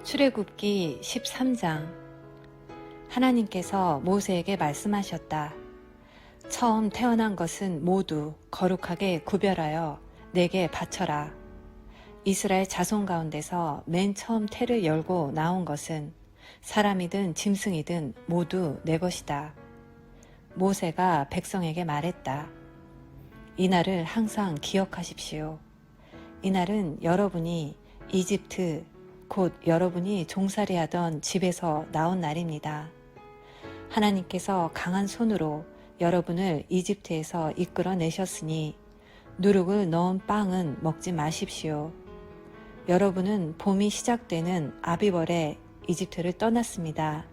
출애굽기 13장. 하나님께서 모세에게 말씀하셨다. 처음 태어난 것은 모두 거룩하게 구별하여 내게 바쳐라. 이스라엘 자손 가운데서 맨 처음 태를 열고 나온 것은 사람이든 짐승이든 모두 내 것이다. 모세가 백성에게 말했다. 이날을 항상 기억하십시오. 이날은 여러분이 이집트, 곧 여러분이 종살이하던 집에서 나온 날입니다. 하나님께서 강한 손으로 여러분을 이집트에서 이끌어내셨으니 누룩을 넣은 빵은 먹지 마십시오. 여러분은 봄이 시작되는 아비벌에 이집트를 떠났습니다.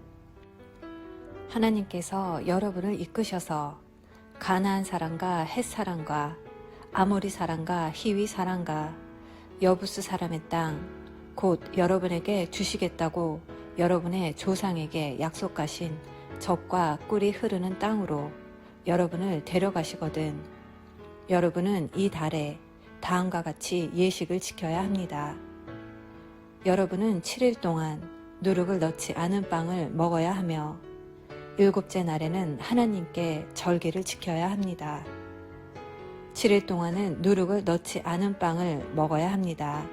하나님께서 여러분을 이끄셔서 가나안 사람과 헷 사람과 아모리 사람과 히위 사람과 여부스 사람의 땅, 곧 여러분에게 주시겠다고 여러분의 조상에게 약속하신 젖과 꿀이 흐르는 땅으로 여러분을 데려가시거든 여러분은 이 달에 다음과 같이 예식을 지켜야 합니다. 여러분은 7일 동안 누룩을 넣지 않은 빵을 먹어야 하며 7째 날에는 하나님께 절기를 지켜야 합니다. 7일 동안은 누룩을 넣지 않은 빵을 먹어야 합니다.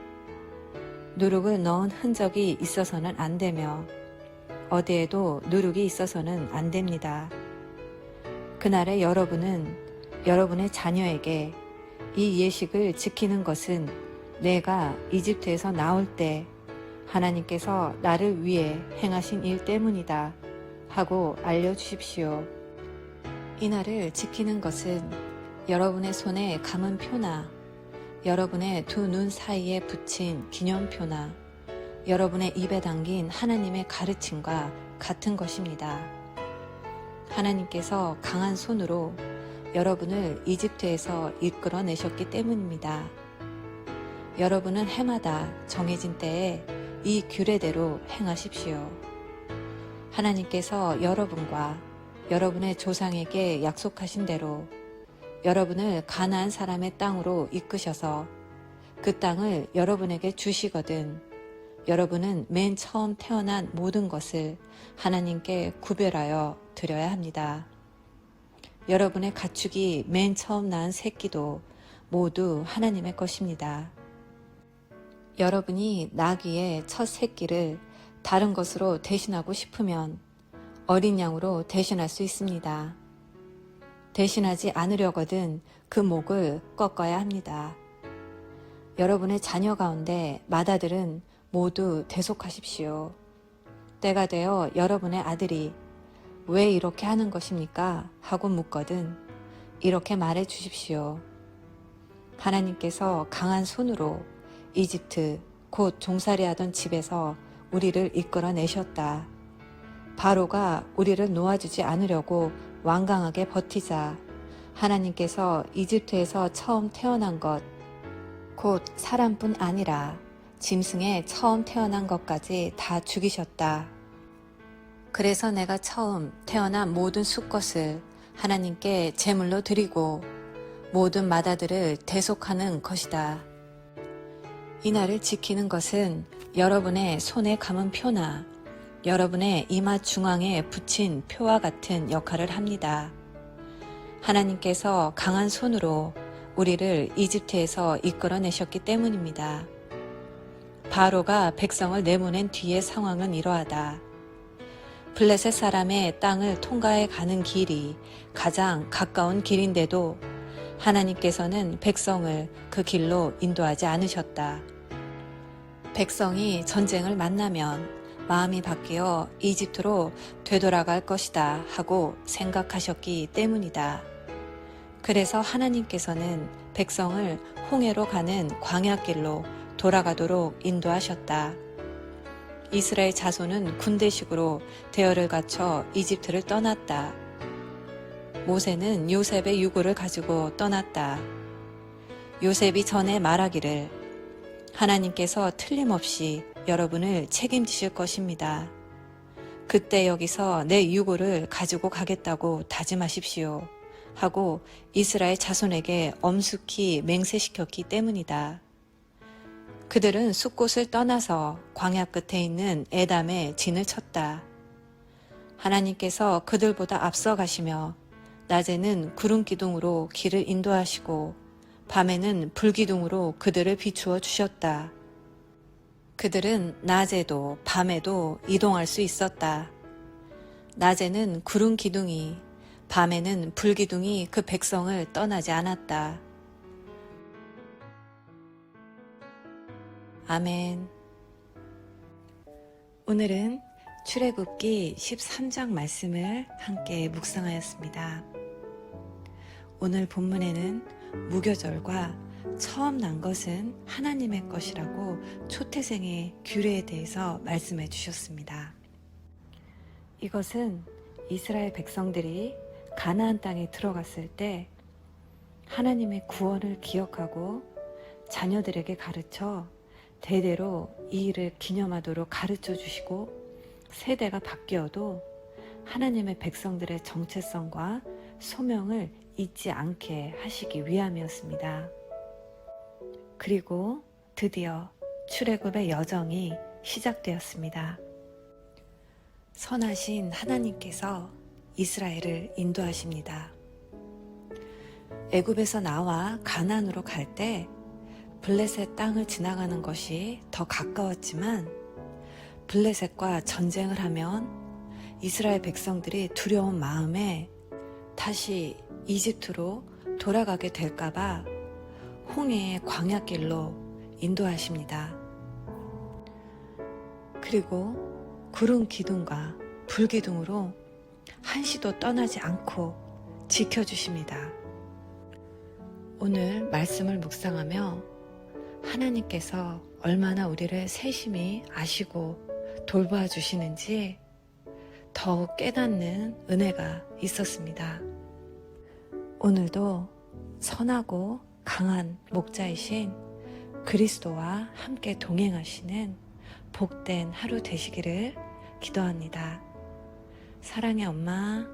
누룩을 넣은 흔적이 있어서는 안 되며 어디에도 누룩이 있어서는 안 됩니다. 그날에 여러분은 여러분의 자녀에게 이 예식을 지키는 것은 내가 이집트에서 나올 때 하나님께서 나를 위해 행하신 일 때문이다 하고 알려주십시오. 이날을 지키는 것은 여러분의 손에 감은 표나 여러분의 두 눈 사이에 붙인 기념표나 여러분의 입에 담긴 하나님의 가르침과 같은 것입니다. 하나님께서 강한 손으로 여러분을 이집트에서 이끌어내셨기 때문입니다. 여러분은 해마다 정해진 때에 이 규례대로 행하십시오. 하나님께서 여러분과 여러분의 조상에게 약속하신 대로 여러분을 가나안 사람의 땅으로 이끄셔서 그 땅을 여러분에게 주시거든 여러분은 맨 처음 태어난 모든 것을 하나님께 구별하여 드려야 합니다. 여러분의 가축이 맨 처음 낳은 새끼도 모두 하나님의 것입니다. 여러분이 나귀의 첫 새끼를 다른 것으로 대신하고 싶으면 어린 양으로 대신할 수 있습니다. 대신하지 않으려거든 그 목을 꺾어야 합니다. 여러분의 자녀 가운데 맏아들은 모두 대속하십시오. 때가 되어 여러분의 아들이 왜 이렇게 하는 것입니까? 하고 묻거든 이렇게 말해 주십시오. 하나님께서 강한 손으로 이집트 곧 종살이하던 집에서 우리를 이끌어내셨다. 바로가 우리를 놓아주지 않으려고 완강하게 버티자 하나님께서 이집트에서 처음 태어난 것, 곧 사람뿐 아니라 짐승의 처음 태어난 것까지 다 죽이셨다. 그래서 내가 처음 태어난 모든 수컷을 하나님께 제물로 드리고 모든 맏아들을 대속하는 것이다. 이날을 지키는 것은 여러분의 손에 감은 표나 여러분의 이마 중앙에 붙인 표와 같은 역할을 합니다. 하나님께서 강한 손으로 우리를 이집트에서 이끌어내셨기 때문입니다. 바로가 백성을 내보낸 뒤의 상황은 이러하다. 블레셋 사람의 땅을 통과해 가는 길이 가장 가까운 길인데도 하나님께서는 백성을 그 길로 인도하지 않으셨다. 백성이 전쟁을 만나면 마음이 바뀌어 이집트로 되돌아갈 것이다 하고 생각하셨기 때문이다. 그래서 하나님께서는 백성을 홍해로 가는 광야길로 돌아가도록 인도하셨다. 이스라엘 자손은 군대식으로 대열을 갖춰 이집트를 떠났다. 모세는 요셉의 유고를 가지고 떠났다. 요셉이 전에 말하기를 하나님께서 틀림없이 여러분을 책임지실 것입니다. 그때 여기서 내 유고를 가지고 가겠다고 다짐하십시오 하고 이스라엘 자손에게 엄숙히 맹세시켰기 때문이다. 그들은 숲곳을 떠나서 광야 끝에 있는 에담에 진을 쳤다. 하나님께서 그들보다 앞서 가시며 낮에는 구름 기둥으로 길을 인도하시고 밤에는 불 기둥으로 그들을 비추어 주셨다. 그들은 낮에도 밤에도 이동할 수 있었다. 낮에는 구름 기둥이, 밤에는 불 기둥이 그 백성을 떠나지 않았다. 아멘. 오늘은 출애굽기 13장 말씀을 함께 묵상하였습니다. 오늘 본문에는 무교절과 처음 난 것은 하나님의 것이라고 초태생의 규례에 대해서 말씀해 주셨습니다. 이것은 이스라엘 백성들이 가나안 땅에 들어갔을 때 하나님의 구원을 기억하고 자녀들에게 가르쳐 대대로 이 일을 기념하도록 가르쳐 주시고 세대가 바뀌어도 하나님의 백성들의 정체성과 소명을 잊지 않게 하시기 위함이었습니다. 그리고 드디어 출애굽의 여정이 시작되었습니다. 선하신 하나님께서 이스라엘을 인도하십니다. 애굽에서 나와 가나안으로 갈 때 블레셋 땅을 지나가는 것이 더 가까웠지만 블레셋과 전쟁을 하면 이스라엘 백성들이 두려운 마음에 다시 이집트로 돌아가게 될까봐 홍해의 광야길로 인도하십니다. 그리고 구름 기둥과 불 기둥으로 한시도 떠나지 않고 지켜주십니다. 오늘 말씀을 묵상하며 하나님께서 얼마나 우리를 세심히 아시고 돌봐 주시는지 더욱 깨닫는 은혜가 있었습니다. 오늘도 선하고 강한 목자이신 그리스도와 함께 동행하시는 복된 하루 되시기를 기도합니다. 사랑의 엄마